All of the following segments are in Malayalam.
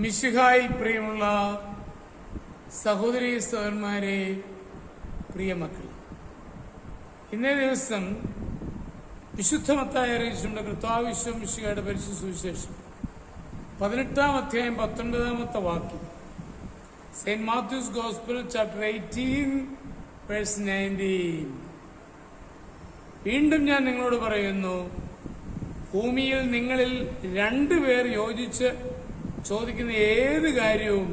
മിശിഹായിൽ പ്രിയമുള്ള സഹോദരീ സഹോദരന്മാരെ, പ്രിയമക്കളെ, ഇന്നേ ദിവസം വിശുദ്ധ മത്തായി അറിയിച്ചിട്ടുണ്ട് കർത്താവ് മിശിഹായുടെ പരിശുദ്ധ സുവിശേഷം 18-ാം അധ്യായം 19-ാമത്തെ വാക്യം. Saint Matthew's gospel chapter 18 verse 19. വീണ്ടും ഞാൻ നിങ്ങളോട് പറയുന്നു, ഭൂമിയിൽ നിങ്ങളിൽ 2 പേർ യോജിച്ച് ചോദിക്കുന്ന ഏത് കാര്യവും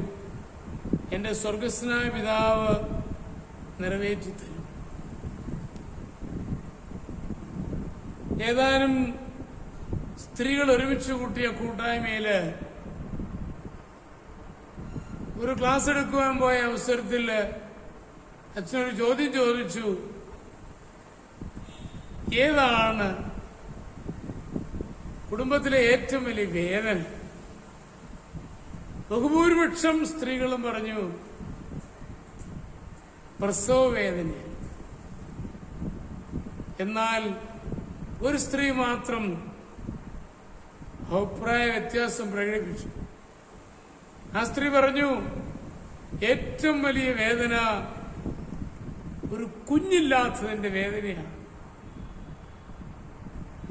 എന്റെ സ്വർഗസ്വനായ പിതാവ് നിറവേറ്റിത്തരും. ഏതാനും സ്ത്രീകൾ ഒരുമിച്ച് കൂട്ടിയ കൂട്ടായ്മയില് ഒരു ക്ലാസ് എടുക്കുവാൻ പോയ അവസരത്തിൽ അച്ഛനൊരു ചോദ്യം ചോദിച്ചു, ഏതാണ് കുടുംബത്തിലെ ഏറ്റവും വലിയ വേദന? ബഹുഭൂരിപക്ഷം സ്ത്രീകളും പറഞ്ഞു പ്രസവ വേദന. എന്നാൽ ഒരു സ്ത്രീ മാത്രം അഭിപ്രായ വ്യത്യാസം പ്രകടിപ്പിച്ചു. ആ സ്ത്രീ പറഞ്ഞു, ഏറ്റവും വലിയ വേദന ഒരു കുഞ്ഞില്ലാത്തതിന്റെ വേദനയാണ്.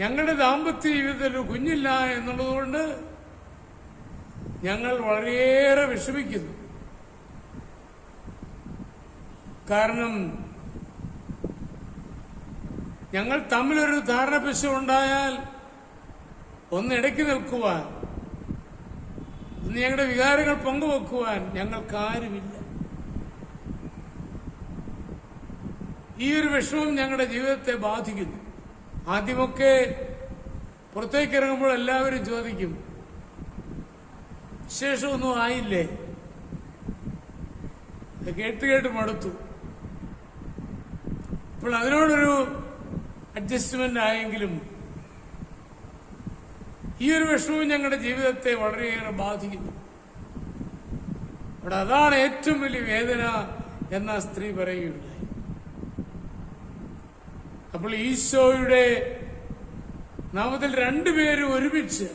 ഞങ്ങളുടെ ദാമ്പത്യ ജീവിതത്തിൽ ഒരു കുഞ്ഞില്ല എന്നുള്ളതുകൊണ്ട് ഞങ്ങൾ വളരെയേറെ വിഷമിക്കുന്നു. കാരണം ഞങ്ങൾ തമ്മിലൊരു ധാരണപ്പിശ ഉണ്ടായാൽ ഒന്ന് ഇടയ്ക്ക് നിൽക്കുവാൻ, ഒന്ന് ഞങ്ങളുടെ വികാരങ്ങൾ പങ്കുവെക്കുവാൻ ഞങ്ങൾക്കാരുമില്ല. ഈ ഒരു വിഷമം ഞങ്ങളുടെ ജീവിതത്തെ ബാധിക്കുന്നു. ആദ്യമൊക്കെ പുറത്തേക്ക് ഇറങ്ങുമ്പോൾ എല്ലാവരും ചോദിക്കും, വിശേഷമൊന്നും ആയില്ലേ? കേട്ട് മടുത്തു. ഇപ്പോൾ അതിനോടൊരു അഡ്ജസ്റ്റ്മെന്റ് ആയെങ്കിലും ഈ ഒരു വിഷമവും ഞങ്ങളുടെ ജീവിതത്തെ വളരെയേറെ ബാധിക്കുന്നു. അവിടെ അതാണ് ഏറ്റവും വലിയ വേദന എന്ന സ്ത്രീ പറയുകയുണ്ടായി. അപ്പോൾ ഈശോയുടെ നാമത്തിൽ 2 പേരും ഒരുമിച്ച്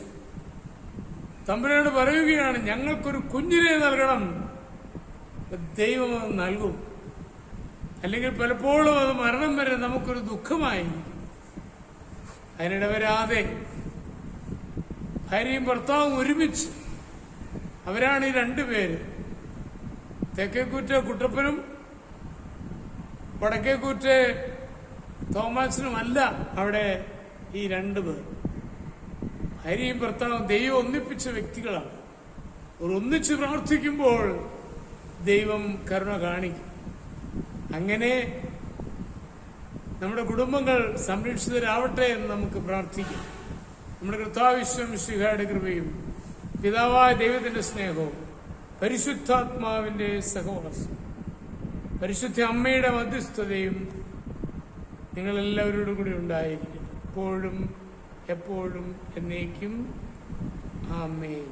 തമ്പുരാനോട് പറയുകയാണ്, ഞങ്ങൾക്കൊരു കുഞ്ഞിനെ നൽകണം. ദൈവം അത് നൽകും. അല്ലെങ്കിൽ പലപ്പോഴും അത് മരണം വരെ നമുക്കൊരു ദുഃഖമായി. അതിനിടവരാതെ ഭാര്യയും ഭർത്താവും ഒരുമിച്ച്, അവരാണ് ഈ 2 പേര്. തെക്കേക്കൂറ്റ കുട്ടപ്പനും വടക്കേക്കൂറ്റ് തോമാച്ചനുമല്ല അവിടെ ഈ 2 പേർ. ഭാര്യയും ഭർത്താവും ദൈവം ഒന്നിപ്പിച്ച വ്യക്തികളാണ്. അവർ ഒന്നിച്ച് പ്രാർത്ഥിക്കുമ്പോൾ ദൈവം കരുണ കാണിക്കും. അങ്ങനെ നമ്മുടെ കുടുംബങ്ങൾ സംരക്ഷിതരാവട്ടെ എന്ന് നമുക്ക് പ്രാർത്ഥിക്കാം. നമ്മുടെ കർത്താവ് മിശിഹായുടെ കൃപയും പിതാവായ ദൈവത്തിന്റെ സ്നേഹവും പരിശുദ്ധാത്മാവിന്റെ സഹവാസം പരിശുദ്ധ അമ്മയുടെ മധ്യസ്ഥതയും നിങ്ങളെല്ലാവരോടും കൂടി ഉണ്ടായിരിക്കും, എപ്പോഴും എപ്പോഴും എന്നേക്കും. ആമേൻ.